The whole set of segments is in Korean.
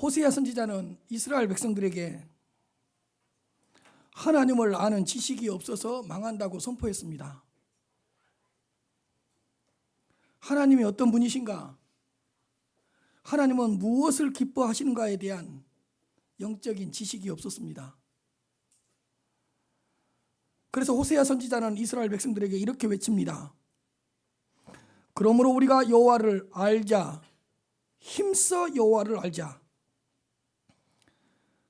호세아 선지자는 이스라엘 백성들에게 하나님을 아는 지식이 없어서 망한다고 선포했습니다. 하나님이 어떤 분이신가? 하나님은 무엇을 기뻐하시는가에 대한 영적인 지식이 없었습니다. 그래서 호세아 선지자는 이스라엘 백성들에게 이렇게 외칩니다. 그러므로 우리가 여호와를 알자. 힘써 여호와를 알자.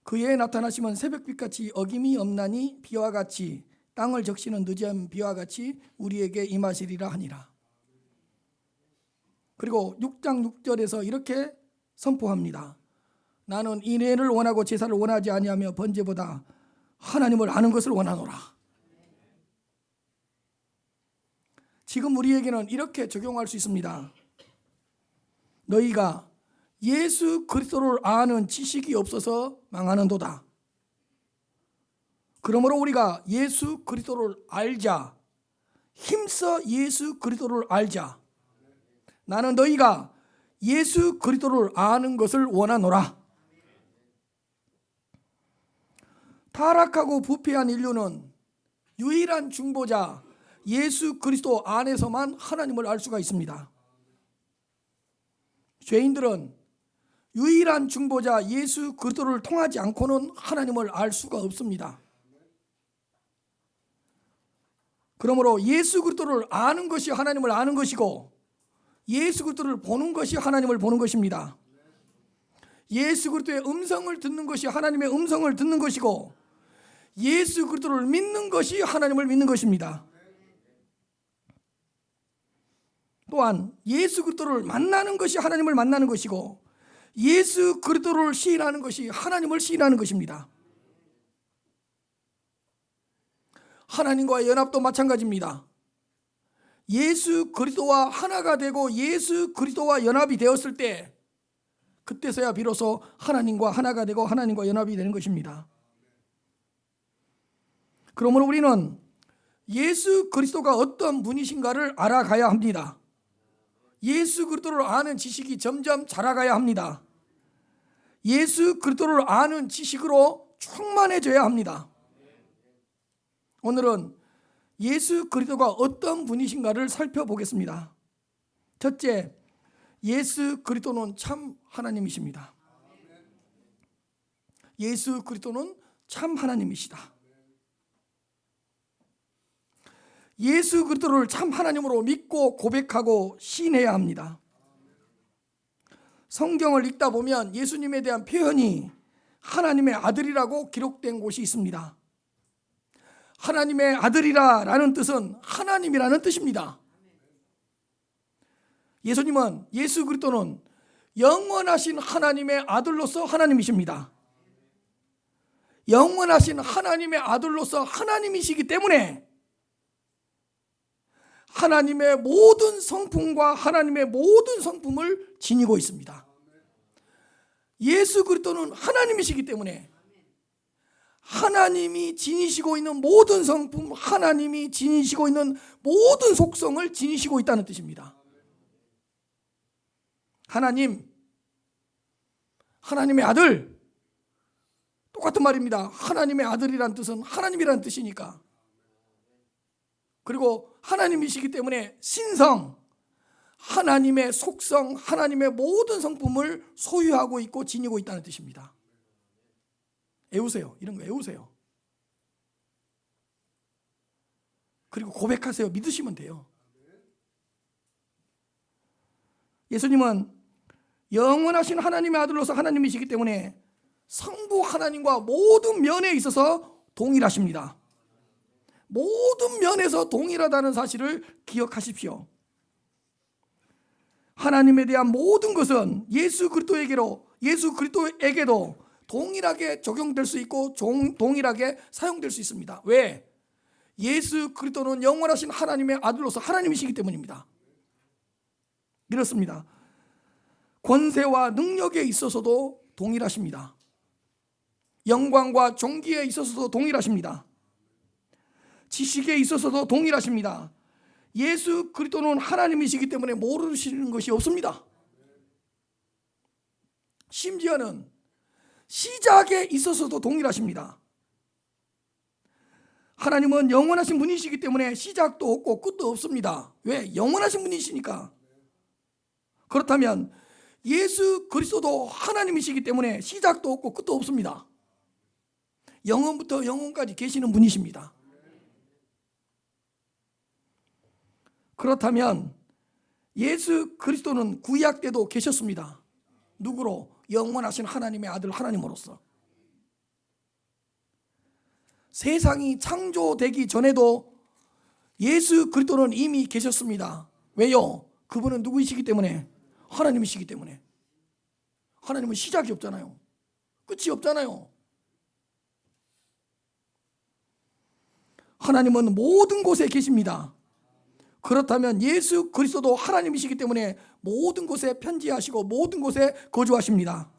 그의 나타나심은 새벽빛같이 어김이 없나니 비와 같이 땅을 적시는 늦은 비와 같이 우리에게 임하시리라 하니라. 그리고 6장 6절에서 이렇게 선포합니다. 나는 인애를 원하고 제사를 원하지 아니하며 번제보다 하나님을 아는 것을 원하노라. 지금 우리에게는 이렇게 적용할 수 있습니다. 너희가 예수 그리스도를 아는 지식이 없어서 망하는도다. 그러므로 우리가 예수 그리스도를 알자. 힘써 예수 그리스도를 알자. 나는 너희가 예수 그리스도를 아는 것을 원하노라. 타락하고 부패한 인류는 유일한 중보자 예수 그리스도 안에서만 하나님을 알 수가 있습니다. 죄인들은 유일한 중보자 예수 그리스도를 통하지 않고는 하나님을 알 수가 없습니다. 그러므로 예수 그리스도를 아는 것이 하나님을 아는 것이고 예수 그리스도를 보는 것이 하나님을 보는 것입니다. 예수 그리스도의 음성을 듣는 것이 하나님의 음성을 듣는 것이고 예수 그리스도를 믿는 것이 하나님을 믿는 것입니다. 또한 예수 그리스도를 만나는 것이 하나님을 만나는 것이고 예수 그리스도를 시인하는 것이 하나님을 시인하는 것입니다. 하나님과의 연합도 마찬가지입니다. 예수 그리스도와 하나가 되고 예수 그리스도와 연합이 되었을 때 그때서야 비로소 하나님과 하나가 되고 하나님과 연합이 되는 것입니다. 그러므로 우리는 예수 그리스도가 어떤 분이신가를 알아가야 합니다. 예수 그리스도를 아는 지식이 점점 자라가야 합니다. 예수 그리스도를 아는 지식으로 충만해져야 합니다. 오늘은 예수 그리스도가 어떤 분이신가를 살펴보겠습니다. 첫째, 예수 그리스도는 참 하나님이십니다. 예수 그리스도는 참 하나님이시다. 예수 그리스도를 참 하나님으로 믿고 고백하고 시인해야 합니다. 성경을 읽다 보면 예수님에 대한 표현이 하나님의 아들이라고 기록된 곳이 있습니다. 하나님의 아들이라는 뜻은 하나님이라는 뜻입니다. 예수님은 예수 그리스도는 영원하신 하나님의 아들로서 하나님이십니다. 영원하신 하나님의 아들로서 하나님이시기 때문에 하나님의 모든 성품과 하나님의 모든 성품을 지니고 있습니다. 예수 그리스도는 하나님이시기 때문에 하나님이 지니시고 있는 모든 성품, 하나님이 지니시고 있는 모든 속성을 지니시고 있다는 뜻입니다. 하나님의 아들, 똑같은 말입니다. 하나님의 아들이란 뜻은 하나님이라는 뜻이니까. 그리고 하나님이시기 때문에 신성, 하나님의 속성, 하나님의 모든 성품을 소유하고 있고 지니고 있다는 뜻입니다. 애우세요. 이런 거 애우세요. 그리고 고백하세요. 믿으시면 돼요. 예수님은 영원하신 하나님의 아들로서 하나님이시기 때문에 성부 하나님과 모든 면에 있어서 동일하십니다. 모든 면에서 동일하다는 사실을 기억하십시오. 하나님에 대한 모든 것은 예수 그리스도에게도 동일하게 적용될 수 있고 동일하게 사용될 수 있습니다. 왜? 예수 그리스도는 영원하신 하나님의 아들로서 하나님이시기 때문입니다. 이렇습니다. 권세와 능력에 있어서도 동일하십니다. 영광과 존귀에 있어서도 동일하십니다. 지식에 있어서도 동일하십니다. 예수 그리스도는 하나님이시기 때문에 모르시는 것이 없습니다. 심지어는 시작에 있어서도 동일하십니다. 하나님은 영원하신 분이시기 때문에 시작도 없고 끝도 없습니다. 왜? 영원하신 분이시니까. 그렇다면 예수 그리스도도 하나님이시기 때문에 시작도 없고 끝도 없습니다. 영원부터 영원까지 계시는 분이십니다. 그렇다면 예수 그리스도는 구약 때도 계셨습니다. 누구로? 영원하신 하나님의 아들 하나님으로서. 세상이 창조되기 전에도 예수 그리스도는 이미 계셨습니다. 왜요? 그분은 누구이시기 때문에? 하나님이시기 때문에. 하나님은 시작이 없잖아요. 끝이 없잖아요. 하나님은 모든 곳에 계십니다. 그렇다면 예수 그리스도도 하나님이시기 때문에 모든 곳에 편지하시고 모든 곳에 거주하십니다.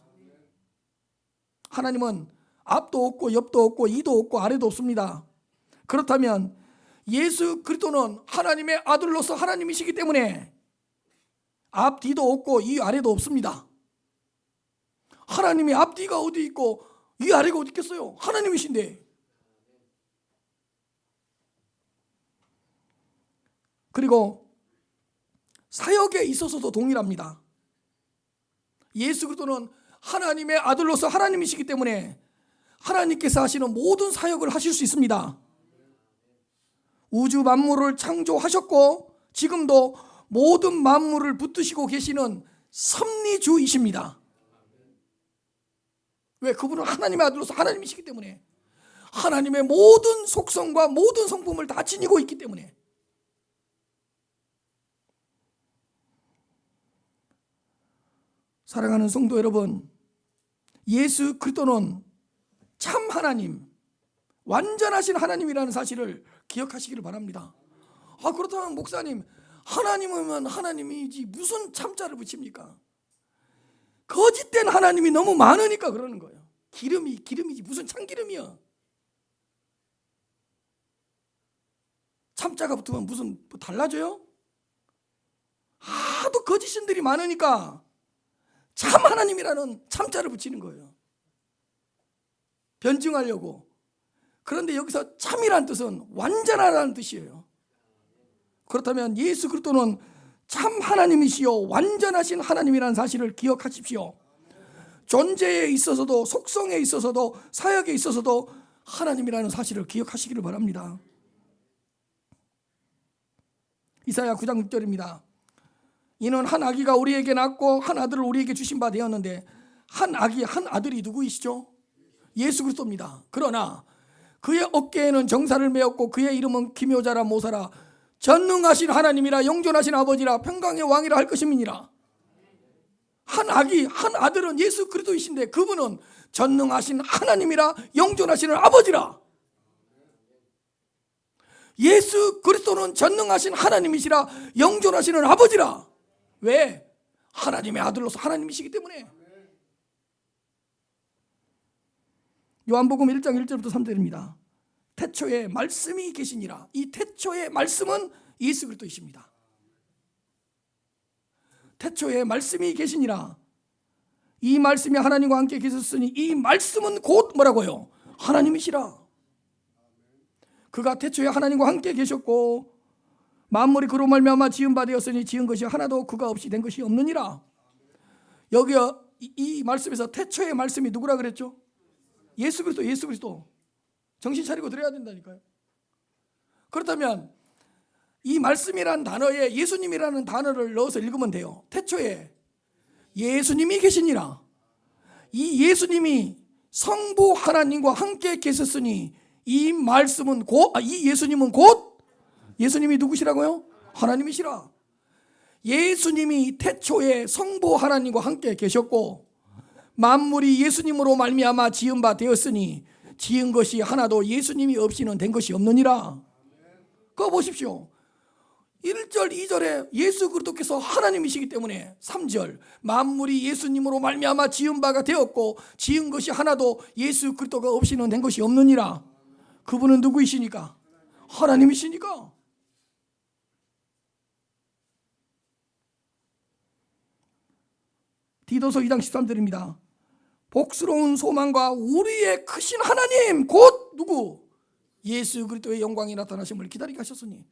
하나님은 앞도 없고 옆도 없고 이도 없고 아래도 없습니다. 그렇다면 예수 그리스도는 하나님의 아들로서 하나님이시기 때문에 앞 뒤도 없고 이 아래도 없습니다. 하나님의 앞뒤가 어디 있고 이 아래가 어디 있겠어요? 하나님이신데. 그리고 사역에 있어서도 동일합니다. 예수 그리스도는 하나님의 아들로서 하나님이시기 때문에 하나님께서 하시는 모든 사역을 하실 수 있습니다. 우주 만물을 창조하셨고 지금도 모든 만물을 붙드시고 계시는 섭리주이십니다. 왜? 그분은 하나님의 아들로서 하나님이시기 때문에 하나님의 모든 속성과 모든 성품을 다 지니고 있기 때문에. 사랑하는 성도 여러분, 예수 그리스도는 참 하나님, 완전하신 하나님이라는 사실을 기억하시기를 바랍니다. 그렇다면 목사님, 하나님이면 하나님이지 무슨 참자를 붙입니까? 거짓된 하나님이 너무 많으니까 그러는 거예요. 기름이지 무슨 참기름이야. 참자가 붙으면 무슨 뭐 달라져요? 하도 거짓신들이 많으니까 참 하나님이라는 참자를 붙이는 거예요. 변증하려고. 그런데 여기서 참이라는 뜻은 완전하다는 뜻이에요. 그렇다면 예수 그리스도는 참 하나님이시요 완전하신 하나님이라는 사실을 기억하십시오. 존재에 있어서도 속성에 있어서도 사역에 있어서도 하나님이라는 사실을 기억하시기를 바랍니다. 이사야 9장 6절입니다. 이는 한 아기가 우리에게 낳고 한 아들을 우리에게 주신 바 되었는데 한 아기 한 아들이 누구이시죠? 예수 그리스도입니다. 그러나 그의 어깨에는 정사를 메었고 그의 이름은 기묘자라 모사라 전능하신 하나님이라 영존하신 아버지라 평강의 왕이라 할 것임이니라. 한 아기 한 아들은 예수 그리스도이신데 그분은 전능하신 하나님이라 영존하시는 아버지라. 예수 그리스도는 전능하신 하나님이시라 영존하시는 아버지라. 왜? 하나님의 아들로서 하나님이시기 때문에. 요한복음 1장 1절부터 3절입니다. 태초에 말씀이 계시니라. 이 태초의 말씀은 예수 그리스도이십니다. 태초에 말씀이 계시니라. 이 말씀이 하나님과 함께 계셨으니 이 말씀은 곧 뭐라고요? 하나님이시라. 그가 태초에 하나님과 함께 계셨고 만물이 그로 말미암아 지은 바 되었으니 지은 것이 하나도 그가 없이 된 것이 없느니라. 여기 이 말씀에서 태초의 말씀이 누구라 그랬죠? 예수 그리스도, 예수 그리스도. 정신 차리고 들어야 된다니까요. 그렇다면 이 말씀이라는 단어에 예수님이라는 단어를 넣어서 읽으면 돼요. 태초에 예수님이 계시니라. 이 예수님이 성부 하나님과 함께 계셨으니 이 말씀은 이 예수님은 곧 예수님이 누구시라고요? 하나님이시라. 예수님이 태초에 성부 하나님과 함께 계셨고 만물이 예수님으로 말미암아 지은 바 되었으니 지은 것이 하나도 예수님이 없이는 된 것이 없느니라. 그거 보십시오. 1절 2절에 예수 그리스도께서 하나님이시기 때문에 3절 만물이 예수님으로 말미암아 지은 바가 되었고 지은 것이 하나도 예수 그리스도가 없이는 된 것이 없느니라. 그분은 누구이시니까? 하나님이시니까. 디도서 2장 13절입니다. 복스러운 소망과 우리의 크신 하나님 곧 누구? 예수 그리스도의 영광이 나타나심을 기다리게 하셨으니,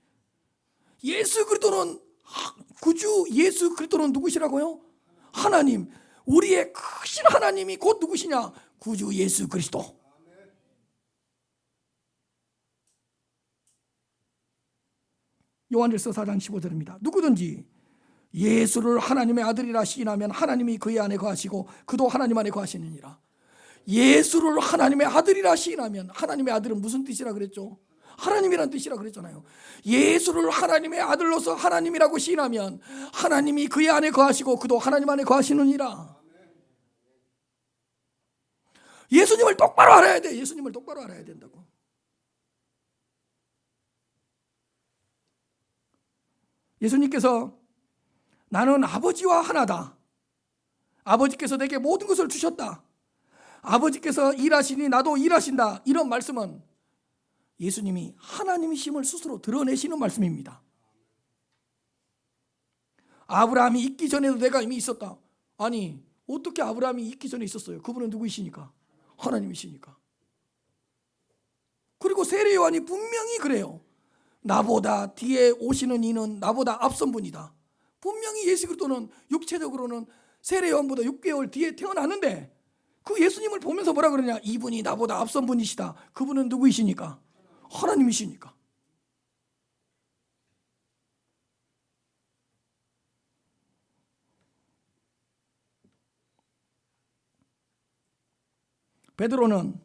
예수 그리스도는 구주 예수 그리스도는 누구시라고요? 하나님, 우리의 크신 하나님이 곧 누구시냐? 구주 예수 그리스도. 요한일서 4장 15절입니다. 누구든지 예수를 하나님의 아들이라 시인하면 하나님이 그의 안에 거하시고 그도 하나님 안에 거하시느니라. 예수를 하나님의 아들이라 시인하면, 하나님의 아들은 무슨 뜻이라 그랬죠? 하나님이란 뜻이라 그랬잖아요. 예수를 하나님의 아들로서 하나님이라고 시인하면 하나님이 그의 안에 거하시고 그도 하나님 안에 거하시느니라. 예수님을 똑바로 알아야 돼. 예수님을 똑바로 알아야 된다고. 예수님께서 나는 아버지와 하나다. 아버지께서 내게 모든 것을 주셨다. 아버지께서 일하시니 나도 일하신다. 이런 말씀은 예수님이 하나님이심을 스스로 드러내시는 말씀입니다. 아브라함이 있기 전에도 내가 이미 있었다. 아니, 어떻게 아브라함이 있기 전에 있었어요? 그분은 누구이시니까? 하나님이시니까. 그리고 세례 요한이 분명히 그래요. 나보다 뒤에 오시는 이는 나보다 앞선 분이다. 분명히 예수 그리스도는 육체적으로는 세례 요한보다 6개월 뒤에 태어났는데 그 예수님을 보면서 뭐라 그러냐? 이분이 나보다 앞선 분이시다. 그분은 누구이시니까? 하나님이시니까. 베드로는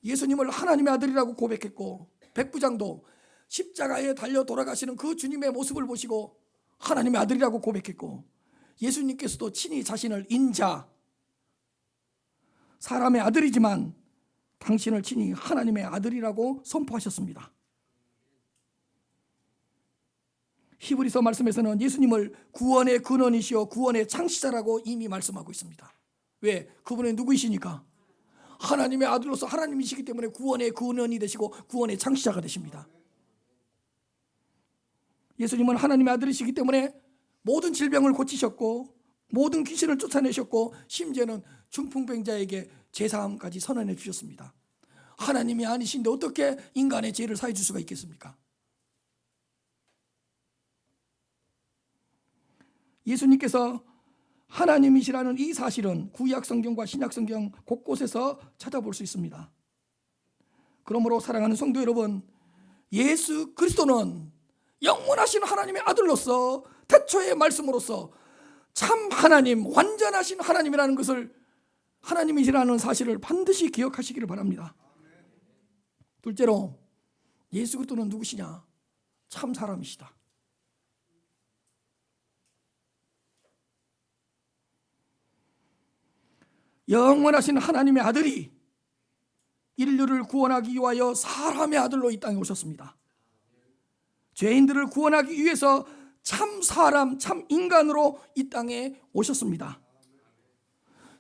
예수님을 하나님의 아들이라고 고백했고, 백부장도 십자가에 달려 돌아가시는 그 주님의 모습을 보시고 하나님의 아들이라고 고백했고, 예수님께서도 친히 자신을 인자, 사람의 아들이지만 당신을 친히 하나님의 아들이라고 선포하셨습니다. 히브리서 말씀에서는 예수님을 구원의 근원이시요 구원의 창시자라고 이미 말씀하고 있습니다. 왜? 그분은 누구이시니까? 하나님의 아들로서 하나님이시기 때문에 구원의 근원이 되시고 구원의 창시자가 되십니다. 예수님은 하나님의 아들이시기 때문에 모든 질병을 고치셨고 모든 귀신을 쫓아내셨고 심지어는 중풍병자에게 제사함까지 선언해 주셨습니다. 하나님이 아니신데 어떻게 인간의 죄를 사해 줄 수가 있겠습니까? 예수님께서 하나님이시라는 이 사실은 구약 성경과 신약 성경 곳곳에서 찾아볼 수 있습니다. 그러므로 사랑하는 성도 여러분, 예수 그리스도는 영원하신 하나님의 아들로서 태초의 말씀으로서 참 하나님, 완전하신 하나님이라는 것을, 하나님이시라는 사실을 반드시 기억하시기를 바랍니다. 둘째로, 예수 그리스도는 누구시냐? 참 사람이시다. 영원하신 하나님의 아들이 인류를 구원하기 위하여 사람의 아들로 이 땅에 오셨습니다. 죄인들을 구원하기 위해서 참 사람, 참 인간으로 이 땅에 오셨습니다.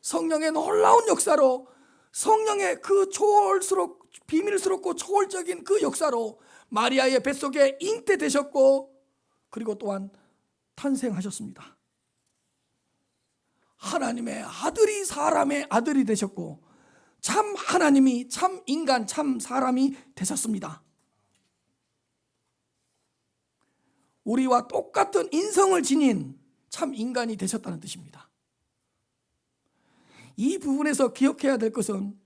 성령의 놀라운 역사로, 성령의 그 비밀스럽고 초월적인 그 역사로 마리아의 뱃속에 잉태되셨고, 그리고 또한 탄생하셨습니다. 하나님의 아들이 사람의 아들이 되셨고 참 하나님이 참 인간, 참 사람이 되셨습니다. 우리와 똑같은 인성을 지닌 참 인간이 되셨다는 뜻입니다. 이 부분에서 기억해야 될 것은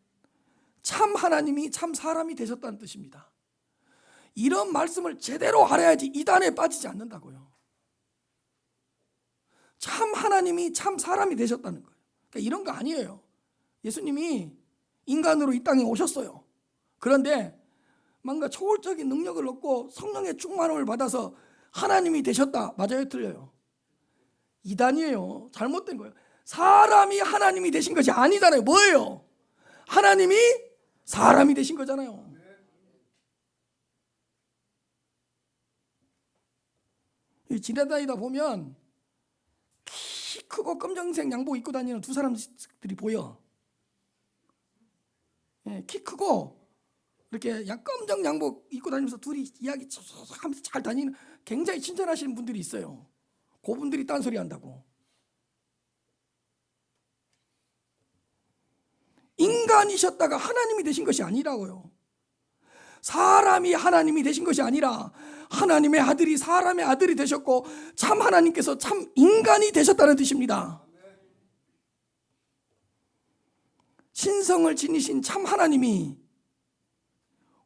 참 하나님이 참 사람이 되셨다는 뜻입니다. 이런 말씀을 제대로 알아야지 이단에 빠지지 않는다고요. 참 하나님이 참 사람이 되셨다는 거예요. 그러니까 이런 거 아니에요. 예수님이 인간으로 이 땅에 오셨어요. 그런데 뭔가 초월적인 능력을 얻고 성령의 충만함을 받아서 하나님이 되셨다. 맞아요? 틀려요? 이단이에요. 잘못된 거예요. 사람이 하나님이 되신 것이 아니잖아요. 뭐예요? 하나님이 사람이 되신 거잖아요. 지나다니다 보면 키 크고 검정색 양복 입고 다니는 두 사람들이 보여. 키 크고 이렇게 검정 양복 입고 다니면서 둘이 이야기 하면서 잘 다니는 굉장히 친절하시는 분들이 있어요. 그분들이 딴소리 한다고. 인간이셨다가 하나님이 되신 것이 아니라고요. 사람이 하나님이 되신 것이 아니라 하나님의 아들이 사람의 아들이 되셨고 참 하나님께서 참 인간이 되셨다는 뜻입니다. 신성을 지니신 참 하나님이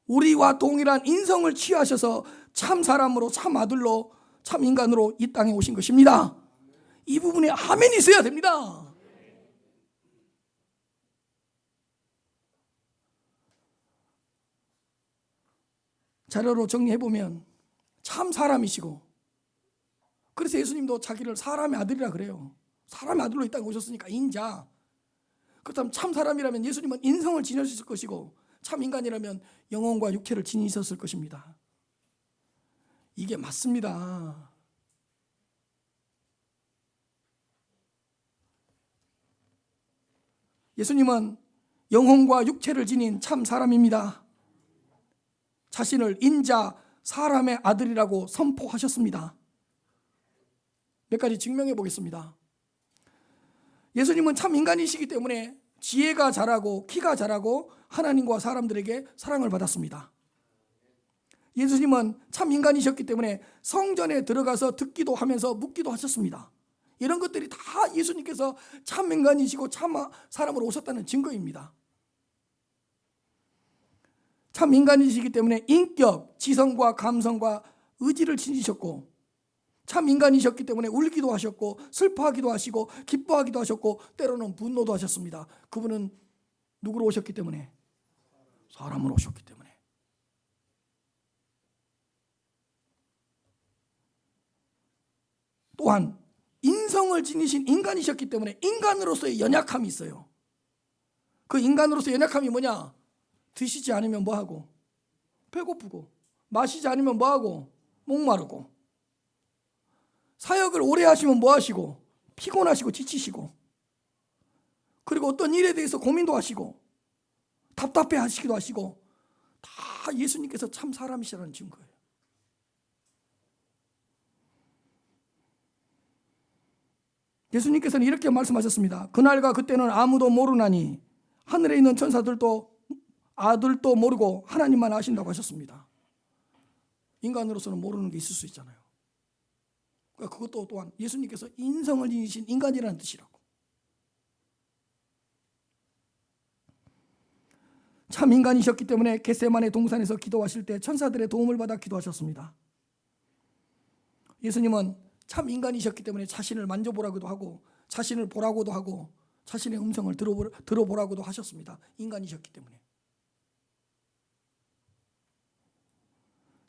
우리와 동일한 인성을 취하셔서 참 사람으로 참 아들로 참 인간으로 이 땅에 오신 것입니다. 이 부분에 아멘이 있어야 됩니다. 자료로 정리해보면 참 사람이시고, 그래서 예수님도 자기를 사람의 아들이라 그래요. 사람의 아들로 이 땅에 오셨으니까 인자. 그렇다면 참 사람이라면 예수님은 인성을 지니셨을 것이고 참 인간이라면 영혼과 육체를 지니셨을 것입니다. 이게 맞습니다. 예수님은 영혼과 육체를 지닌 참 사람입니다. 자신을 인자 사람의 아들이라고 선포하셨습니다. 몇 가지 증명해 보겠습니다. 예수님은 참 인간이시기 때문에 지혜가 자라고 키가 자라고 하나님과 사람들에게 사랑을 받았습니다. 예수님은 참 인간이셨기 때문에 성전에 들어가서 듣기도 하면서 묻기도 하셨습니다. 이런 것들이 다 예수님께서 참 인간이시고 참 사람으로 오셨다는 증거입니다. 참 인간이시기 때문에 인격, 지성과 감성과 의지를 지니셨고, 참 인간이셨기 때문에 울기도 하셨고 슬퍼하기도 하시고 기뻐하기도 하셨고 때로는 분노도 하셨습니다. 그분은 누구로 오셨기 때문에? 사람으로 오셨기 때문에. 또한 인성을 지니신 인간이셨기 때문에 인간으로서의 연약함이 있어요. 그 인간으로서의 연약함이 뭐냐? 드시지 않으면 뭐하고? 배고프고. 마시지 않으면 뭐하고? 목마르고. 사역을 오래 하시면 뭐하시고? 피곤하시고 지치시고. 그리고 어떤 일에 대해서 고민도 하시고 답답해 하시기도 하시고. 다 예수님께서 참 사람이시라는 증거예요. 예수님께서는 이렇게 말씀하셨습니다. 그날과 그때는 아무도 모르나니 하늘에 있는 천사들도 아들도 모르고 하나님만 아신다고 하셨습니다. 인간으로서는 모르는 게 있을 수 있잖아요. 그러니까 그것도 또한 예수님께서 인성을 지니신 인간이라는 뜻이라고. 참 인간이셨기 때문에 겟세마네 동산에서 기도하실 때 천사들의 도움을 받아 기도하셨습니다. 예수님은 참 인간이셨기 때문에 자신을 만져보라고도 하고 자신을 보라고도 하고 자신의 음성을 들어보라고도 하셨습니다. 인간이셨기 때문에.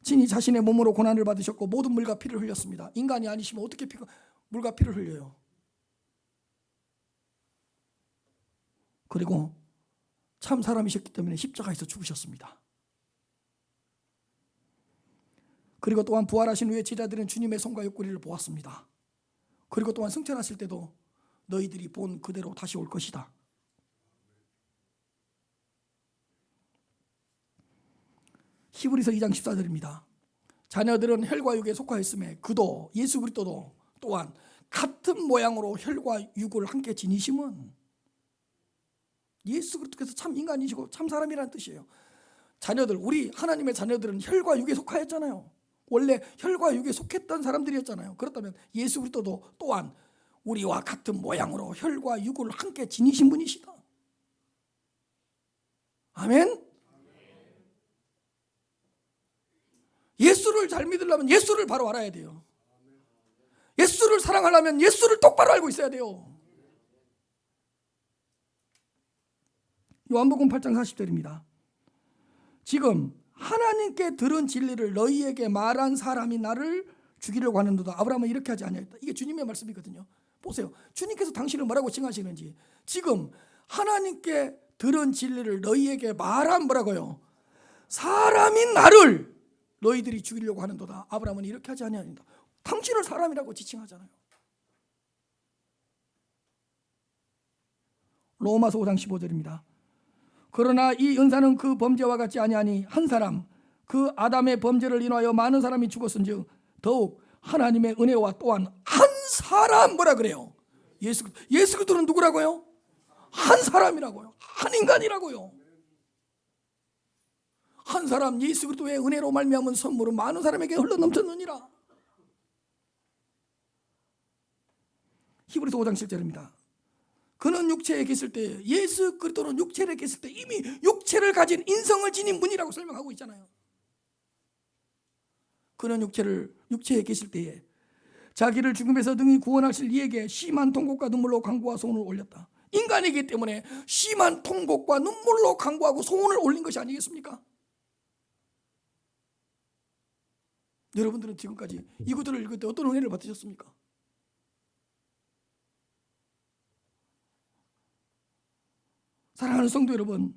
친히 자신의 몸으로 고난을 받으셨고 모든 물과 피를 흘렸습니다. 인간이 아니시면 어떻게 물과 피를 흘려요? 그리고 참 사람이셨기 때문에 십자가에서 죽으셨습니다. 그리고 또한 부활하신 후에 제자들은 주님의 손과 옆구리를 보았습니다. 그리고 또한 승천하실 때도 너희들이 본 그대로 다시 올 것이다. 히브리서 2장 14절입니다. 자녀들은 혈과 육에 속하였음에 그도 예수 그리스도도 또한 같은 모양으로 혈과 육을 함께 지니심은 예수 그리스도께서 참 인간이시고 참 사람이라는 뜻이에요. 자녀들, 우리 하나님의 자녀들은 혈과 육에 속하였잖아요. 원래 혈과 육에 속했던 사람들이었잖아요. 그렇다면 예수 그리스도도 또한 우리와 같은 모양으로 혈과 육을 함께 지니신 분이시다. 아멘. 예수를 잘 믿으려면 예수를 바로 알아야 돼요. 예수를 사랑하려면 예수를 똑바로 알고 있어야 돼요. 요한복음 8장 40절입니다. 지금 하나님께 들은 진리를 너희에게 말한 사람이 나를 죽이려고 하는도다. 아브라함은 이렇게 하지 아니하였다. 이게 주님의 말씀이거든요. 보세요. 주님께서 당신을 뭐라고 칭하시는지. 지금 하나님께 들은 진리를 너희에게 말한 뭐라고요? 사람인 나를 너희들이 죽이려고 하는도다. 아브라함은 이렇게 하지 아니하였다. 당신을 사람이라고 지칭하잖아요. 로마서 5장 15절입니다. 그러나 이 은사는 그 범죄와 같지 아니하니 한 사람 그 아담의 범죄를 인하여 많은 사람이 죽었은즉 더욱 하나님의 은혜와 또한 한 사람 뭐라 그래요? 예수 그리스도는 누구라고요? 한 사람이라고요. 한 인간이라고요. 한 사람 예수 그리스도의 은혜로 말미암은 선물은 많은 사람에게 흘러넘쳤느니라. 히브리서 5장 7절입니다. 그는 육체에 계실 때, 예수 그리스도는 육체에 계실 때 이미 육체를 가진 인성을 지닌 분이라고 설명하고 있잖아요. 그는 육체에 계실 때에 자기를 죽음에서 능히 구원하실 이에게 심한 통곡과 눈물로 간구와 소원을 올렸다. 인간이기 때문에 심한 통곡과 눈물로 간구하고 소원을 올린 것이 아니겠습니까? 여러분들은 지금까지 이것들을 읽을 때 어떤 은혜를 받으셨습니까? 사랑하는 성도 여러분,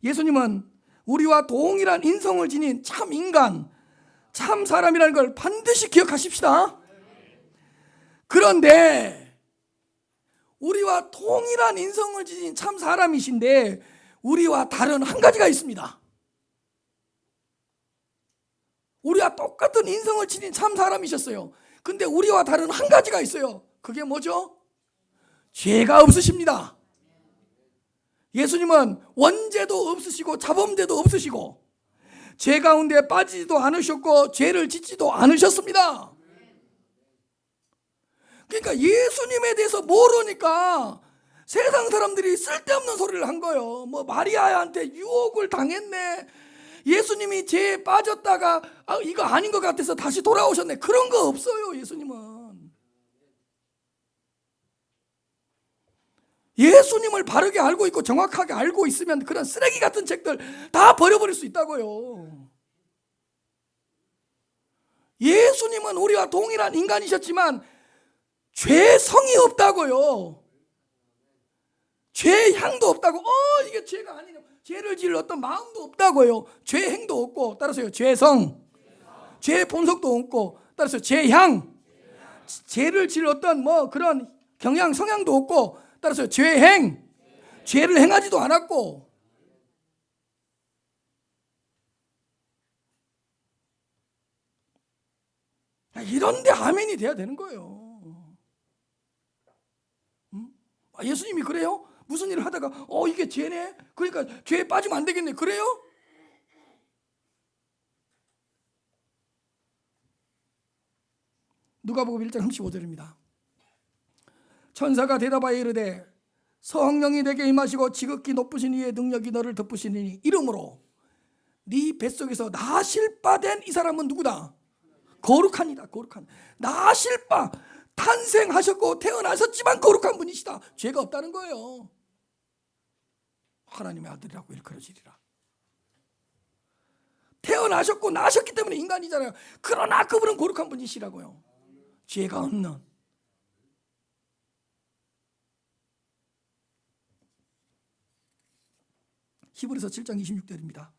예수님은 우리와 동일한 인성을 지닌 참 인간, 참 사람이라는 걸 반드시 기억하십시다. 그런데 우리와 동일한 인성을 지닌 참 사람이신데 우리와 다른 한 가지가 있습니다. 우리와 똑같은 인성을 지닌 참 사람이셨어요. 근데 우리와 다른 한 가지가 있어요. 그게 뭐죠? 죄가 없으십니다. 예수님은 원죄도 없으시고 자범죄도 없으시고 죄 가운데 빠지지도 않으셨고 죄를 짓지도 않으셨습니다. 그러니까 예수님에 대해서 모르니까 세상 사람들이 쓸데없는 소리를 한 거예요. 뭐 마리아한테 유혹을 당했네, 예수님이 죄에 빠졌다가 이거 아닌 것 같아서 다시 돌아오셨네, 그런 거 없어요. 예수님을 바르게 알고 있고 정확하게 알고 있으면 그런 쓰레기 같은 책들 다 버려버릴 수 있다고요. 예수님은 우리와 동일한 인간이셨지만 죄성이 없다고요. 죄 향도 없다고. 이게 죄가 아니냐, 죄를 지을 어떤 마음도 없다고요. 죄 행도 없고, 따라서요, 죄성, 죄 본속도 없고, 따라서 죄향, 죄를 지을 어떤 그런 경향 성향도 없고, 따라서 죄행, 죄를 행하지도 않았고. 이런데 아멘이 돼야 되는 거예요. 예수님이 그래요? 무슨 일을 하다가 이게 죄네? 그러니까 죄에 빠지면 안 되겠네, 그래요? 누가복음 1장 35절입니다. 천사가 대답하여 이르되 성령이 내게 임하시고 지극히 높으신 이의 능력이 너를 덮으시니 이름으로 네 뱃속에서 나실 바 된 이 사람은 누구다? 거룩하니다. 거룩한, 나실 바, 탄생하셨고 태어나셨지만 거룩한 분이시다. 죄가 없다는 거예요. 하나님의 아들이라고 일컬어지리라. 태어나셨고 나셨기 때문에 인간이잖아요. 그러나 그분은 거룩한 분이시라고요. 죄가 없는. 히브리서 7장 26절입니다.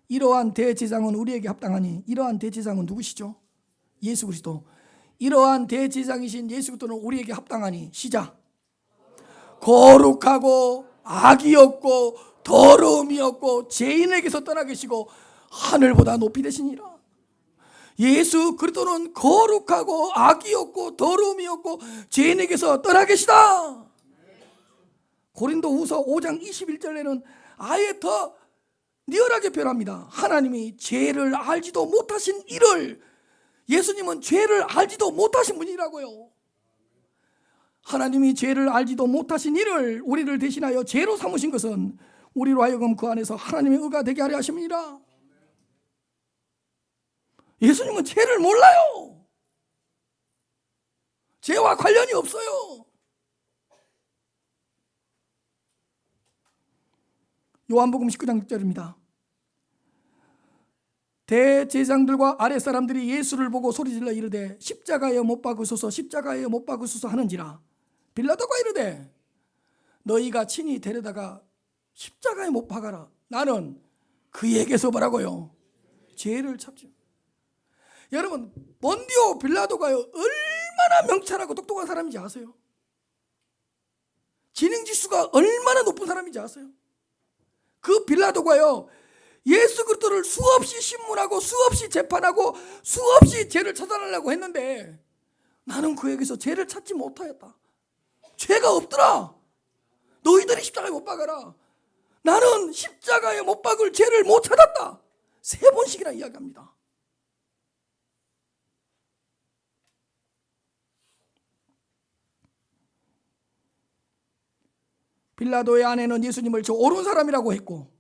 이러한 대제사장은 우리에게 합당하니. 이러한 대제사장은 누구시죠? 예수 그리스도. 이러한 대제사장이신 예수 그리스도는 우리에게 합당하니. 시작. 거룩하고 악이 없고 더러움이 없고 죄인에게서 떠나 계시고 하늘보다 높이 되시니라. 예수 그리스도는 거룩하고 악이 없고 더러움이 없고 죄인에게서 떠나 계시다. 고린도후서 5장 21절에는 아예 더 리얼하게 표현합니다. 하나님이 죄를 알지도 못하신 이를, 예수님은 죄를 알지도 못하신 분이라고요. 하나님이 죄를 알지도 못하신 이를 우리를 대신하여 죄로 삼으신 것은 우리로 하여금 그 안에서 하나님의 의가 되게 하려 하심이니라. 예수님은 죄를 몰라요. 죄와 관련이 없어요. 요한복음 19장 6절입니다. 대제사장들과 아랫사람들이 예수를 보고 소리질러 이르되 십자가에 못 박으소서, 십자가에 못 박으소서 하는지라. 빌라도가 이르되 너희가 친히 데려다가 십자가에 못 박아라. 나는 그에게서 뭐라고요? 죄를 찾지. 여러분, 본디오 빌라도가요 얼마나 명철하고 똑똑한 사람인지 아세요? 지능지수가 얼마나 높은 사람인지 아세요? 그 빌라도가요 예수 그리스도를 수없이 신문하고 수없이 재판하고 수없이 죄를 찾아내려고 했는데 나는 그에게서 죄를 찾지 못하였다. 죄가 없더라. 너희들이 십자가에 못 박아라. 나는 십자가에 못 박을 죄를 못 찾았다. 3번씩이나 이야기합니다. 빌라도의 아내는 예수님을 저 옳은 사람이라고 했고,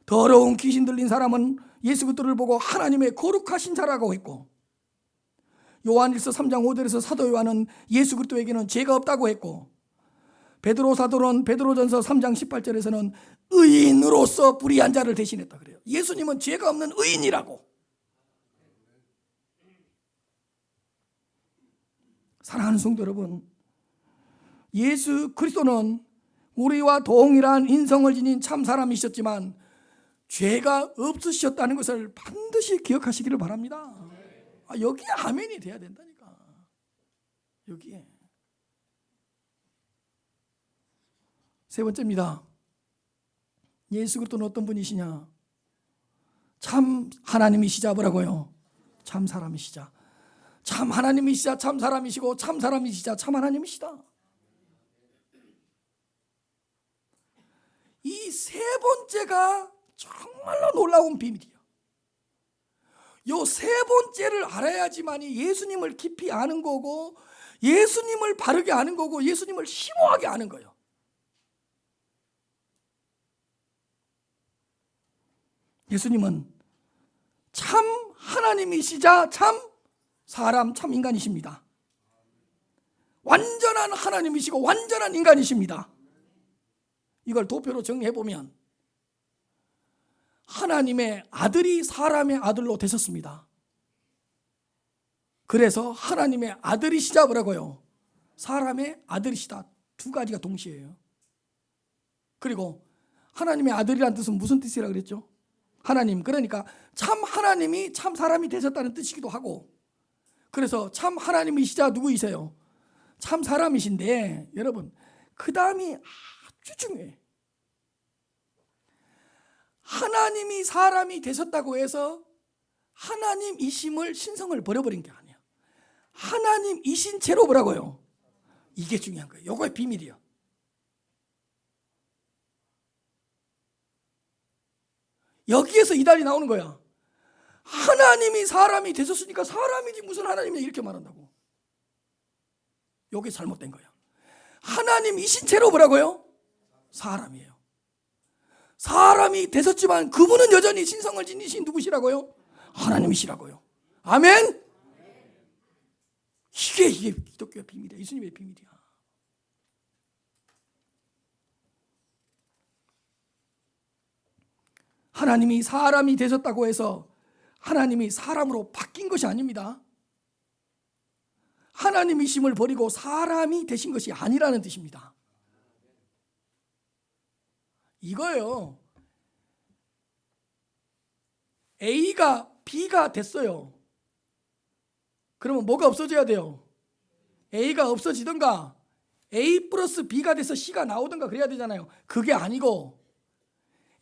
더러운 귀신 들린 사람은 예수 그리스도를 보고 하나님의 거룩하신 자라고 했고, 요한일서 3장 5절에서 사도 요한은 예수 그리스도에게는 죄가 없다고 했고, 베드로 사도는 베드로전서 3장 18절에서는 의인으로서 불의한 자를 대신했다 그래요. 예수님은 죄가 없는 의인이라고. 사랑하는 성도 여러분, 예수 그리스도는 우리와 동일한 인성을 지닌 참 사람이셨지만 죄가 없으셨다는 것을 반드시 기억하시기를 바랍니다. 여기에 아멘이 돼야 된다니까. 여기에. 세 번째입니다. 예수 그리스도는 어떤 분이시냐? 참 하나님이시자. 뭐라고요? 참 사람이시자. 참 하나님이시자 참 사람이시고, 참 사람이시자 참 하나님이시다. 이 세 번째가 정말로 놀라운 비밀이에요. 요 세 번째를 알아야지만이 예수님을 깊이 아는 거고, 예수님을 바르게 아는 거고, 예수님을 심오하게 아는 거예요. 예수님은 참 하나님이시자 참 사람, 참 인간이십니다. 완전한 하나님이시고 완전한 인간이십니다. 이걸 도표로 정리해보면 하나님의 아들이 사람의 아들로 되셨습니다. 그래서 하나님의 아들이시자. 뭐라고요? 사람의 아들이시다. 두 가지가 동시에요. 그리고 하나님의 아들이란 뜻은 무슨 뜻이라 그랬죠? 하나님, 그러니까 참 하나님이 참 사람이 되셨다는 뜻이기도 하고, 그래서 참 하나님이시자 누구이세요? 참 사람이신데, 여러분, 그 다음이 아주 중요해요. 하나님이 사람이 되셨다고 해서 하나님이심을, 신성을 버려버린 게 아니에요. 하나님이신 채로 뭐라고요? 이게 중요한 거예요. 이거의 비밀이에요. 여기에서 이단이 나오는 거야. 하나님이 사람이 되셨으니까 사람이지 무슨 하나님이냐 이렇게 말한다고. 이게 잘못된 거야. 하나님이신 채로 뭐라고요? 사람이에요. 사람이 되셨지만 그분은 여전히 신성을 지니신 누구시라고요? 하나님이시라고요. 아멘. 이게 기독교의 비밀이야. 예수님의 비밀이야. 하나님이 사람이 되셨다고 해서 하나님이 사람으로 바뀐 것이 아닙니다. 하나님이심을 버리고 사람이 되신 것이 아니라는 뜻입니다. 이거예요. A가 B가 됐어요. 그러면 뭐가 없어져야 돼요? A가 없어지든가 A 플러스 B가 돼서 C가 나오든가 그래야 되잖아요. 그게 아니고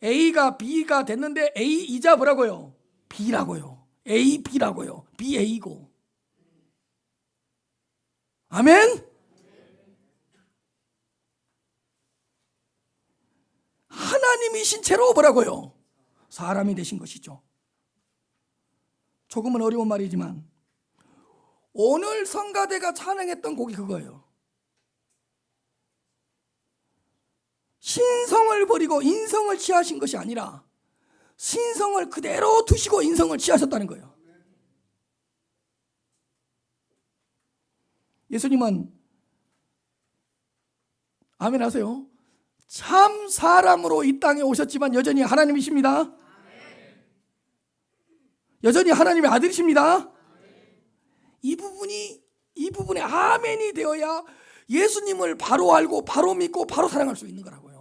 A가 B가 됐는데 A이자 뭐라고요? B라고요. A, B라고요. B, A고. 아멘? 하나님이신 채로 뭐라고요? 사람이 되신 것이죠. 조금은 어려운 말이지만 오늘 성가대가 찬양했던 곡이 그거예요. 신성을 버리고 인성을 취하신 것이 아니라 신성을 그대로 두시고 인성을 취하셨다는 거예요. 예수님은 아멘 하세요. 참 사람으로 이 땅에 오셨지만 여전히 하나님이십니다. 여전히 하나님의 아들이십니다. 이 부분에 아멘이 되어야 예수님을 바로 알고 바로 믿고 바로 사랑할 수 있는 거라고요.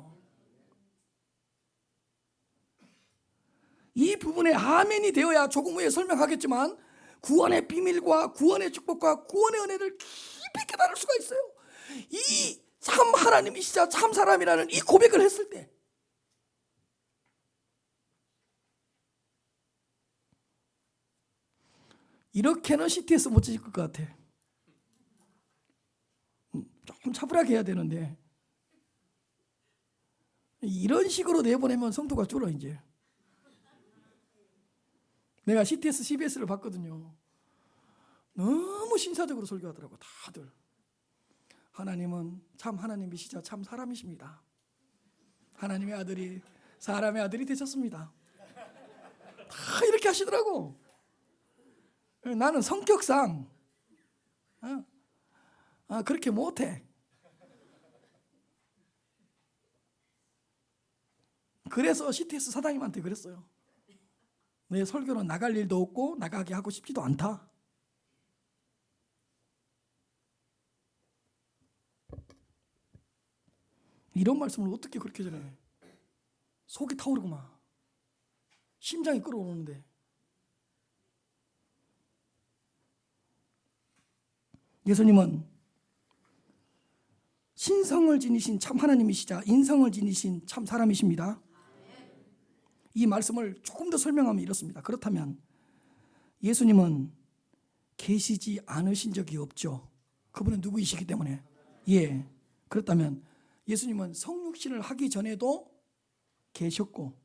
이 부분에 아멘이 되어야 조금 후에 설명하겠지만 구원의 비밀과 구원의 축복과 구원의 은혜를 깊이 깨달을 수가 있어요. 이 참 하나님이시자 참 사람이라는 이 고백을 했을 때 이렇게는 CTS 못 찍을 것 같아. 좀 차분하게 해야 되는데 이런 식으로 내보내면 성도가 줄어. 이제 내가 CTS, CBS를 봤거든요. 너무 신사적으로 설교하더라고. 다들 하나님은 참 하나님이시자 참 사람이십니다. 하나님의 아들이 사람의 아들이 되셨습니다. 다 이렇게 하시더라고. 나는 성격상 그렇게 못해. 그래서 CTS 사장님한테 그랬어요. 내 설교는 나갈 일도 없고 나가게 하고 싶지도 않다. 이런 말씀을 어떻게 그렇게 전해? 속이 타오르구만. 심장이 끓어오르는데. 예수님은 신성을 지니신 참 하나님이시자 인성을 지니신 참 사람이십니다. 이 말씀을 조금 더 설명하면 이렇습니다. 그렇다면 예수님은 계시지 않으신 적이 없죠. 그분은 누구이시기 때문에. 예. 그렇다면 예수님은 성육신을 하기 전에도 계셨고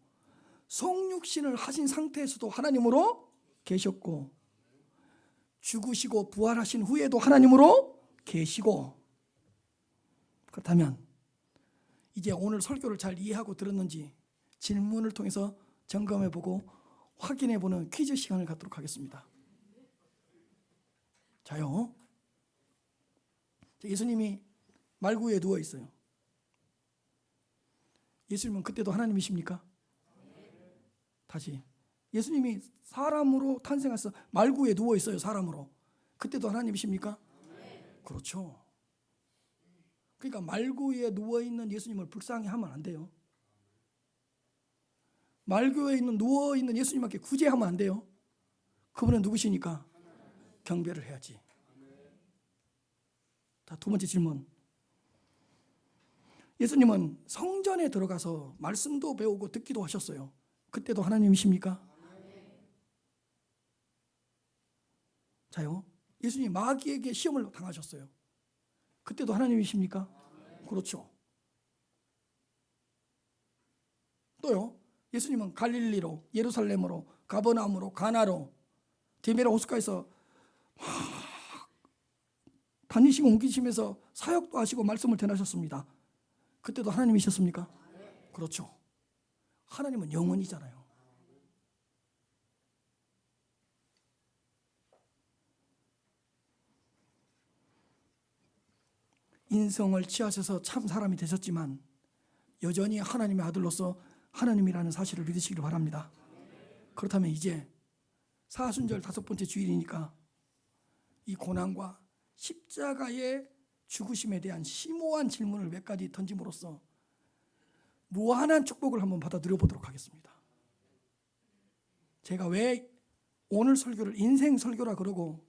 성육신을 하신 상태에서도 하나님으로 계셨고 죽으시고 부활하신 후에도 하나님으로 계시고. 그렇다면 이제 오늘 설교를 잘 이해하고 들었는지 질문을 통해서 점검해보고 확인해보는 퀴즈 시간을 갖도록 하겠습니다. 자요, 예수님이 말구에 누워 있어요. 예수님은 그때도 하나님이십니까? 다시, 예수님이 사람으로 탄생해서 말구에 누워 있어요. 사람으로. 그때도 하나님이십니까? 그렇죠. 그러니까 말구에 누워 있는 예수님을 불쌍히하면 안 돼요. 말구에 누워 있는 예수님께 구제하면 안 돼요. 그분은 누구시니까 경배를 해야지. 자, 두 번째 질문. 예수님은 성전에 들어가서 말씀도 배우고 듣기도 하셨어요. 그때도 하나님이십니까? 자요, 예수님 마귀에게 시험을 당하셨어요. 그때도 하나님이십니까? 그렇죠. 또요, 예수님은 갈릴리로, 예루살렘으로, 가버나움으로, 가나로, 디베라 호숫가에서 막 다니시고 옮기시면서 사역도 하시고 말씀을 전하셨습니다. 그때도 하나님이셨습니까? 그렇죠. 하나님은 영원이잖아요. 인성을 취하셔서 참 사람이 되셨지만 여전히 하나님의 아들로서 하나님이라는 사실을 믿으시기를 바랍니다. 그렇다면 이제 사순절 5번째 주일이니까 이 고난과 십자가의 죽으심에 대한 심오한 질문을 몇 가지 던짐으로써 무한한 축복을 한번 받아 누려보도록 하겠습니다. 제가 왜 오늘 설교를 인생 설교라 그러고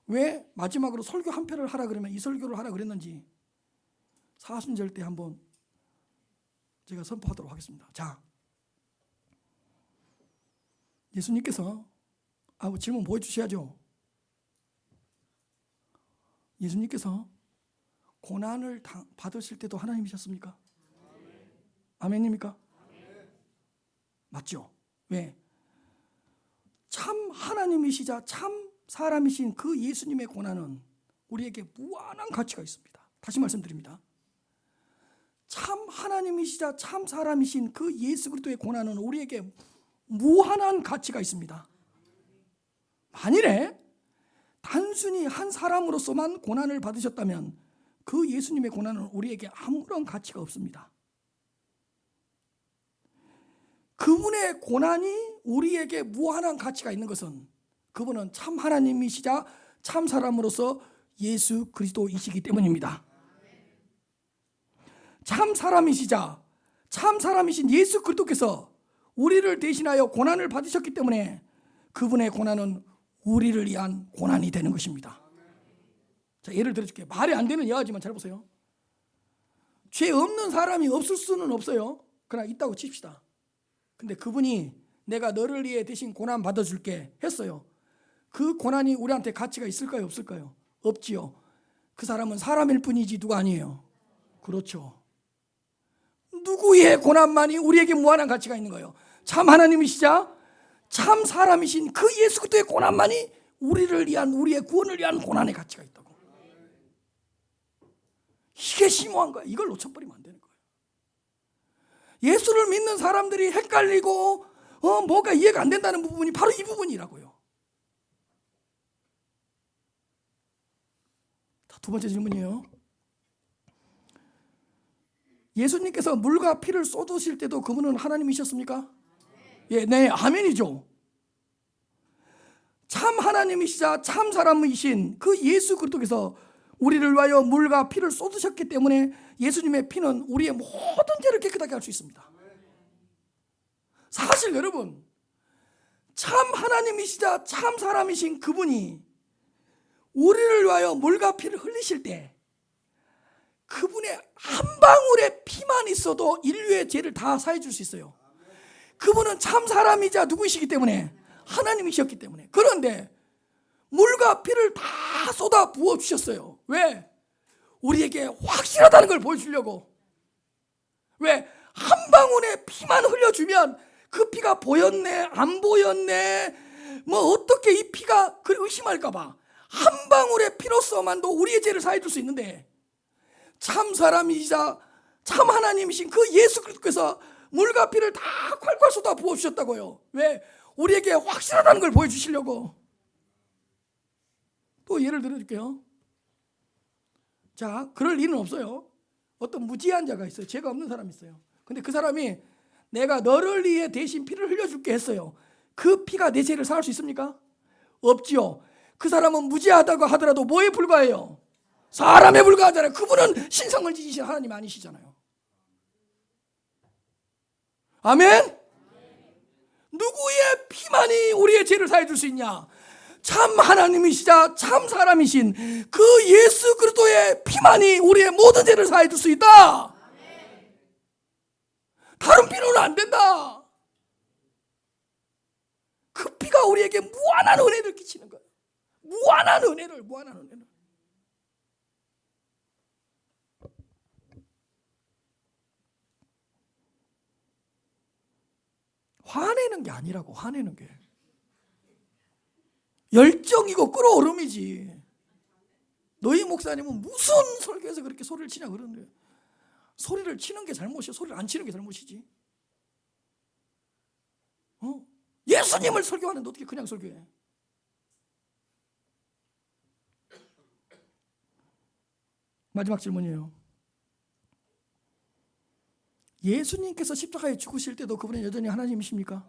왜 마지막으로 설교 한 편을 하라 그러면 이 설교를 하라 그랬는지 사순절 때 한번 제가 선포하도록 하겠습니다. 자, 예수님께서 질문 보여주셔야죠. 예수님께서 고난을 받으실 때도 하나님이셨습니까? 아멘입니까? 맞죠? 왜? 참 하나님이시자 참 사람이신 그 예수님의 고난은 우리에게 무한한 가치가 있습니다. 다시 말씀드립니다. 참 하나님이시자 참 사람이신 그 예수 그리스도의 고난은 우리에게 무한한 가치가 있습니다. 만일에 단순히 한 사람으로서만 고난을 받으셨다면 그 예수님의 고난은 우리에게 아무런 가치가 없습니다. 그분의 고난이 우리에게 무한한 가치가 있는 것은 그분은 참 하나님이시자 참 사람으로서 예수 그리스도이시기 때문입니다. 참 사람이시자 참 사람이신 예수 그리스도께서 우리를 대신하여 고난을 받으셨기 때문에 그분의 고난은 우리를 위한 고난이 되는 것입니다. 자, 예를 들어줄게요. 말이 안 되는 이야기지만 잘 보세요. 죄 없는 사람이 없을 수는 없어요. 그러나 있다고 칩시다. 근데 그분이 내가 너를 위해 대신 고난 받아줄게 했어요. 그 고난이 우리한테 가치가 있을까요? 없을까요? 없지요. 그 사람은 사람일 뿐이지 누가 아니에요. 그렇죠. 누구의 고난만이 우리에게 무한한 가치가 있는 거예요? 참 하나님이시자 참 사람이신 그 예수 그리스도의 고난만이 우리를 위한, 우리의 구원을 위한 고난의 가치가 있다고. 이게 심오한 거야. 이걸 놓쳐버리면 안 되는 거예요. 예수를 믿는 사람들이 헷갈리고 뭐가 이해가 안 된다는 부분이 바로 이 부분이라고요. 두 번째 질문이에요. 예수님께서 물과 피를 쏟으실 때도 그분은 하나님이셨습니까? 예, 네, 아멘이죠. 참 하나님이시자 참 사람이신 그 예수 그리스도께서 우리를 위하여 물과 피를 쏟으셨기 때문에 예수님의 피는 우리의 모든 죄를 깨끗하게 할 수 있습니다. 사실 여러분, 참 하나님이시자 참 사람이신 그분이 우리를 위하여 물과 피를 흘리실 때 그분의 한 방울의 피만 있어도 인류의 죄를 다 사해 줄 수 있어요. 그분은 참 사람이자 누구이시기 때문에, 하나님이셨기 때문에. 그런데 물과 피를 다 쏟아 부어 주셨어요. 왜? 우리에게 확실하다는 걸 보여주려고. 왜? 한 방울의 피만 흘려주면 그 피가 보였네 안 보였네 뭐 어떻게 이 피가 의심할까 봐 한 방울의 피로서만도 우리의 죄를 사해 줄 수 있는데, 참 사람이자 참 하나님이신 그 예수 그리스도께서 물과 피를 다 콸콸 쏟아 부어 주셨다고요. 왜? 우리에게 확실하다는 걸 보여주시려고. 또 예를 들어줄게요. 자, 그럴 일은 없어요. 어떤 무지한 자가 있어요. 죄가 없는 사람이 있어요. 근데 그 사람이 내가 너를 위해 대신 피를 흘려줄게 했어요. 그 피가 내 죄를 사할 수 있습니까? 없지요. 그 사람은 무지하다고 하더라도 뭐에 불과해요? 사람에 불과하잖아요. 그분은 신성을 지니신 하나님 아니시잖아요. 아멘? 누구의 피만이 우리의 죄를 사해 줄 수 있냐? 참 하나님이시자 참 사람이신 그 예수 그리스도의 피만이 우리의 모든 죄를 사해 줄 수 있다. 다른 피로는 안 된다. 그 피가 우리에게 무한한 은혜를 끼치는 거예요. 무한한 은혜를. 화내는 게 아니라고. 화내는 게 열정이고 끓어오름이지. 너희 목사님은 무슨 설교에서 그렇게 소리를 치냐 그러는데, 소리를 치는 게 잘못이야? 소리를 안 치는 게 잘못이지? 예수님을 설교하는데 어떻게 그냥 설교해? 마지막 질문이에요. 예수님께서 십자가에 죽으실 때도 그분은 여전히 하나님이십니까?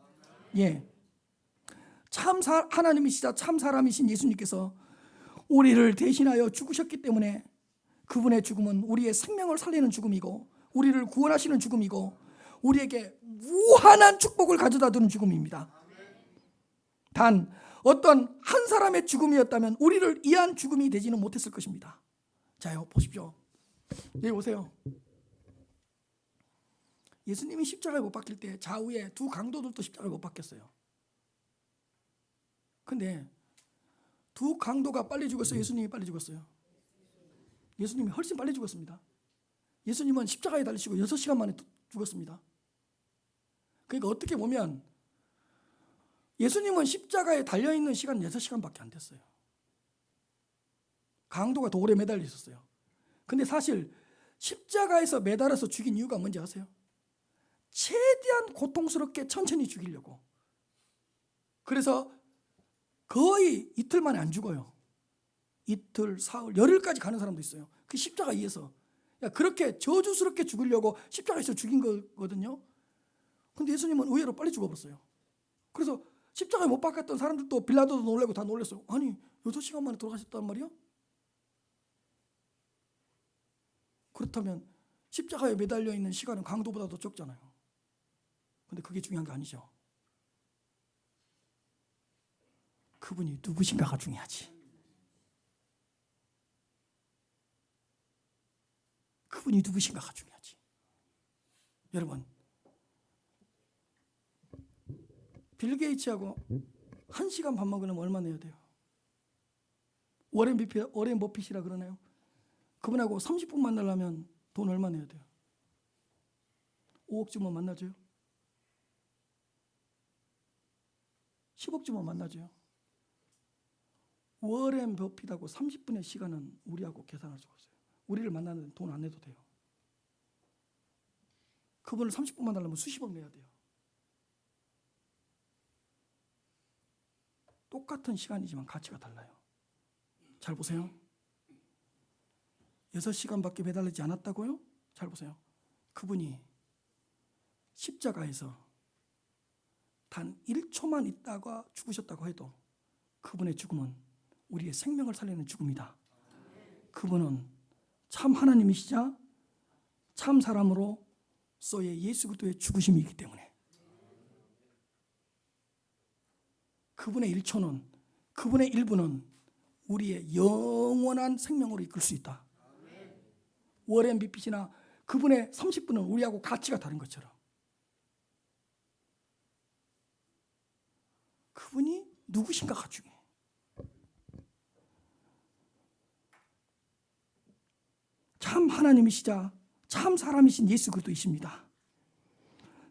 예. 참 하나님이시자 참 사람이신 예수님께서 우리를 대신하여 죽으셨기 때문에 그분의 죽음은 우리의 생명을 살리는 죽음이고 우리를 구원하시는 죽음이고 우리에게 무한한 축복을 가져다 주는 죽음입니다. 단 어떤 한 사람의 죽음이었다면 우리를 이해한 죽음이 되지는 못했을 것입니다. 자요, 보십시오. 여기 오세요. 예수님이 십자가에 못 박힐 때 좌우에 두 강도들도 십자가에 못 박혔어요. 근데 두 강도가 빨리 죽었어요? 예수님이 빨리 죽었어요? 예수님이 훨씬 빨리 죽었습니다. 예수님은 십자가에 달리시고 6시간 만에 죽었습니다. 그러니까 어떻게 보면 예수님은 십자가에 달려있는 시간 6시간밖에 안 됐어요. 강도가 돌에 매달려 있었어요. 근데 사실 십자가에서 매달아서 죽인 이유가 뭔지 아세요? 최대한 고통스럽게 천천히 죽이려고. 그래서 거의 이틀 만에 안 죽어요. 이틀, 사흘, 열흘까지 가는 사람도 있어요. 그 십자가 위에서. 그렇게 저주스럽게 죽으려고 십자가에서 죽인 거거든요. 근데 예수님은 의외로 빨리 죽어버렸어요. 그래서 십자가에 못 박혔던 사람들도 빌라도도 놀라고 다 놀랐어요. 아니 6시간 만에 돌아가셨단 말이야? 그렇다면 십자가에 매달려 있는 시간은 강도보다도 적잖아요. 근데 그게 중요한 게 아니죠. 그분이 누구신가가 중요하지. 그분이 누구신가가 중요하지. 여러분, 빌 게이츠하고 1시간 밥 먹으려면 얼마 내야 돼요? 워렌 버핏이라 그러나요? 그분하고 30분 만나려면 돈 얼마 내야 돼요? 5억 주면 만나줘요? 10억 주면 만나줘요? 워렌 버핏하고 30분의 시간은 우리하고 계산할 수가 없어요. 우리를 만나는 돈 안 내도 돼요. 그분을 30분 만나려면 수십억 내야 돼요. 똑같은 시간이지만 가치가 달라요. 잘 보세요. 6시간밖에 배달되지 않았다고요? 잘 보세요. 그분이 십자가에서 단 1초만 있다가 죽으셨다고 해도 그분의 죽음은 우리의 생명을 살리는 죽음이다. 그분은 참 하나님이시자 참 사람으로서의 예수 그리스도의 죽으심이기 때문에 그분의 1초는, 그분의 1분은 우리의 영원한 생명으로 이끌 수 있다. 워렌 버핏이나 그분의 30분은 우리하고 가치가 다른 것처럼 그분이 누구신가가 중요해요. 참 하나님이시자 참 사람이신 예수 그리스도이십니다.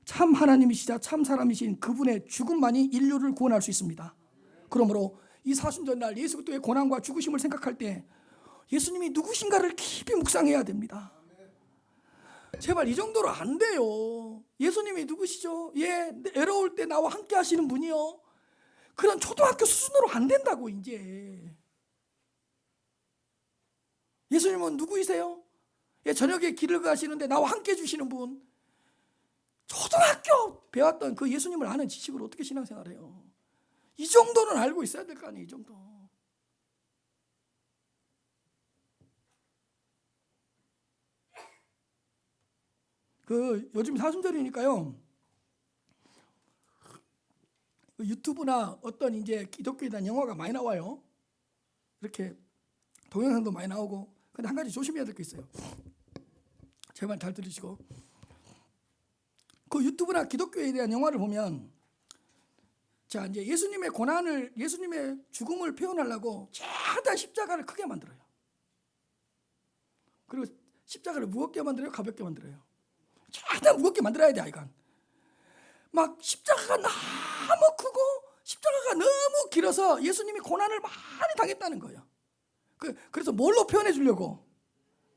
참 하나님이시자 참 사람이신 그분의 죽음만이 인류를 구원할 수 있습니다. 그러므로 이 사순절날 예수 그리스도의 고난과 죽으심을 생각할 때 예수님이 누구신가를 깊이 묵상해야 됩니다. 제발 이 정도로 안 돼요. 예수님이 누구시죠? 예, 애로울 때 나와 함께 하시는 분이요. 그런 초등학교 수준으로 안 된다고. 이제 예수님은 누구이세요? 예, 저녁에 길을 가시는데 나와 함께 해주시는 분. 초등학교 배웠던 그 예수님을 아는 지식으로 어떻게 신앙생활해요? 이 정도는 알고 있어야 될 거 아니에요. 이 정도. 요즘 사순절이니까요. 유튜브나 어떤 이제 기독교에 대한 영화가 많이 나와요. 이렇게 동영상도 많이 나오고. 근데 한 가지 조심해야 될 게 있어요. 제 말 잘 들으시고. 그 유튜브나 기독교에 대한 영화를 보면, 자, 이제 예수님의 고난을, 예수님의 죽음을 표현하려고 최대한 십자가를 크게 만들어요. 그리고 십자가를 무겁게 만들어요, 가볍게 만들어요. 최대한 무겁게 만들어야 돼, 아이가. 막 십자가가 너무 크고 십자가가 너무 길어서 예수님이 고난을 많이 당했다는 거예요. 그래서 뭘로 표현해 주려고?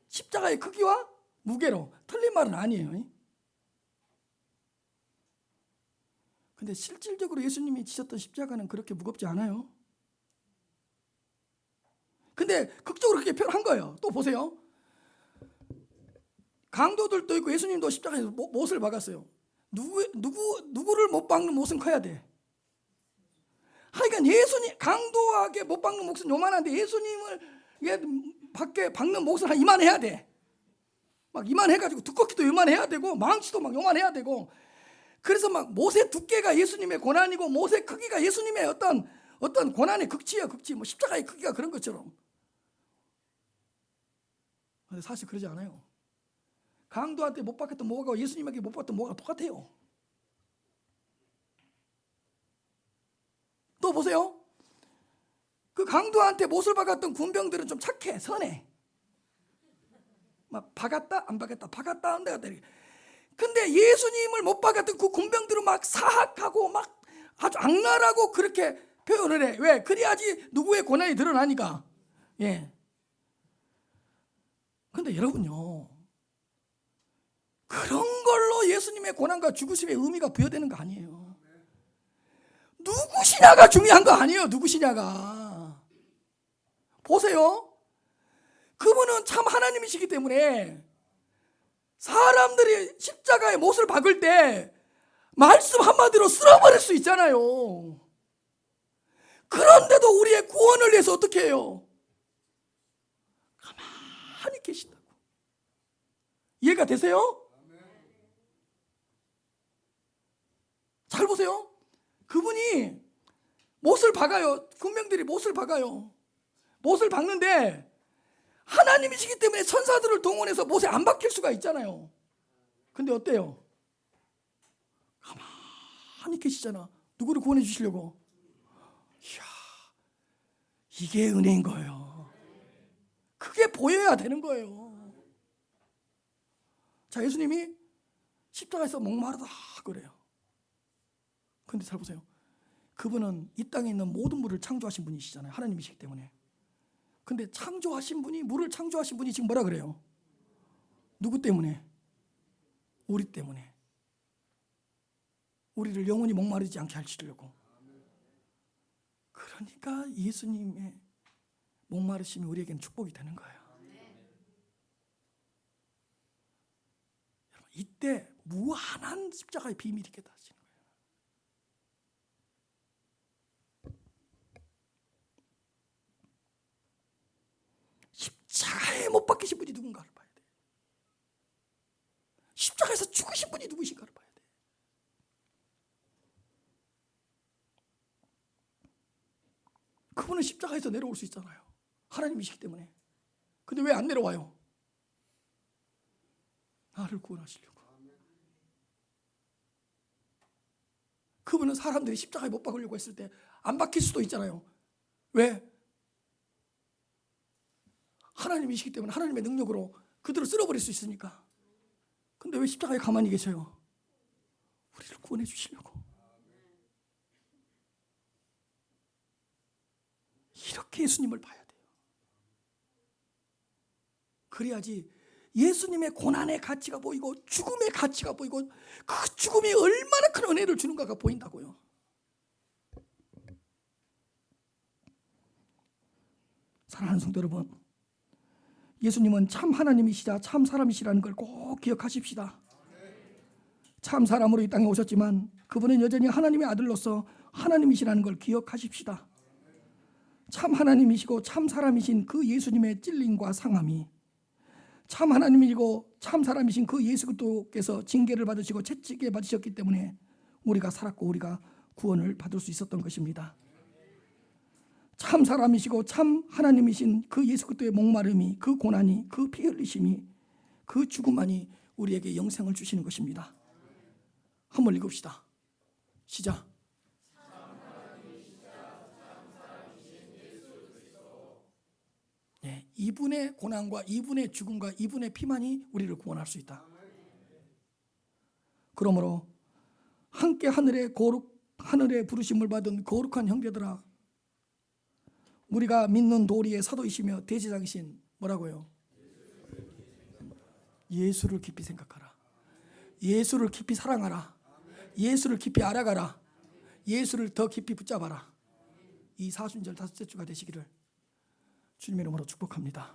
십자가의 크기와 무게로. 틀린 말은 아니에요. 근데 실질적으로 예수님이 지셨던 십자가는 그렇게 무겁지 않아요. 근데 극적으로 그렇게 표현한 거예요. 또 보세요. 강도들도 있고 예수님도 십자가에서 못을 박았어요. 누구를 못 박는 못은 커야 돼. 하여간 예수님, 강도하게 못 박는 못은 요만한데 예수님을 밖에 박는 못은 한 이만해야 돼. 막 이만해가지고 두껍기도 요만해야 되고 망치도 막 요만해야 되고. 그래서 막 못의 두께가 예수님의 고난이고 못의 크기가 예수님의 어떤 고난의 극치예요, 극치. 뭐 십자가의 크기가 그런 것처럼. 근데 사실 그러지 않아요. 강도한테 못 박혔던 뭐가 예수님에게 못 박혔던 뭐가 똑같아요. 또 보세요. 그 강도한테 못을 박았던 군병들은 좀 착해, 선해. 막 박았다 안 박았다 박았다 안 박았다. 근데 예수님을 못 박았던 그 군병들은 막 사악하고 막 아주 악랄하고 그렇게 표현을 해. 왜? 그래야지 누구의 고난이 드러나니까. 예. 근데 여러분요, 그런 걸로 예수님의 고난과 죽으심의 의미가 부여되는 거 아니에요. 누구시냐가 중요한 거 아니에요. 누구시냐가. 보세요. 그분은 참 하나님이시기 때문에 사람들이 십자가에 못을 박을 때 말씀 한마디로 쓸어버릴 수 있잖아요. 그런데도 우리의 구원을 위해서 어떻게 해요? 가만히 계신다고. 이해가 되세요? 잘 보세요. 그분이 못을 박아요. 군병들이 못을 박아요. 못을 박는데 하나님이시기 때문에 천사들을 동원해서 못에 안 박힐 수가 있잖아요. 근데 어때요? 가만히 계시잖아. 누구를 구원해 주시려고? 이야, 이게 은혜인 거예요. 그게 보여야 되는 거예요. 자, 예수님이 십자가에서 목마르다 그래요. 그런데 잘 보세요. 그분은 이 땅에 있는 모든 물을 창조하신 분이시잖아요. 하나님이시기 때문에. 근데 창조하신 분이, 물을 창조하신 분이 지금 뭐라 그래요? 누구 때문에? 우리 때문에. 우리를 영원히 목마르지 않게 하시려고. 그러니까 예수님의 목마르심이 우리에게는 축복이 되는 거예요. 여러분, 이때 무한한 십자가의 비밀이 깨달아지는 거예요. 십자가에 못 박히신 분이 누군가를 봐야 돼. 십자가에서 죽으신 분이 누구신가를 봐야 돼. 그분은 십자가에서 내려올 수 있잖아요. 하나님이시기 때문에. 근데 왜 안 내려와요? 나를 구원하시려고. 그분은 사람들이 십자가에 못 박으려고 했을 때 안 박힐 수도 있잖아요. 왜? 하나님이시기 때문에 하나님의 능력으로 그들을 쓸어버릴 수 있으니까. 근데 왜 십자가에 가만히 계세요? 우리를 구원해 주시려고. 이렇게 예수님을 봐야 돼요. 그래야지 예수님의 고난의 가치가 보이고 죽음의 가치가 보이고 그 죽음이 얼마나 큰 은혜를 주는가가 보인다고요. 사랑하는 성도 여러분, 예수님은 참 하나님이시자 참 사람이시라는 걸 꼭 기억하십시다. 참 사람으로 이 땅에 오셨지만 그분은 여전히 하나님의 아들로서 하나님이시라는 걸 기억하십시다. 참 하나님이시고 참 사람이신 그 예수님의 찔림과 상함이, 참 하나님이고 참 사람이신 그 예수 그리스도께서 징계를 받으시고 채찍에 받으셨기 때문에 우리가 살았고 우리가 구원을 받을 수 있었던 것입니다. 참 사람이시고 참 하나님이신 그 예수 그리스도의 목마름이, 그 고난이, 그 피 흘리심이, 그 죽음만이 우리에게 영생을 주시는 것입니다. 한번 읽읍시다. 시작. 네, 이분의 고난과 이분의 죽음과 이분의 피만이 우리를 구원할 수 있다. 그러므로 함께 하늘의 부르심을 받은 거룩한 형제들아, 우리가 믿는 도리의 사도이시며 대제장이신 뭐라고요? 예수를 깊이 생각하라. 예수를 깊이 사랑하라. 예수를 깊이 알아가라. 예수를 더 깊이 붙잡아라. 이 사순절 5째 주가 되시기를 주님의 이름으로 축복합니다.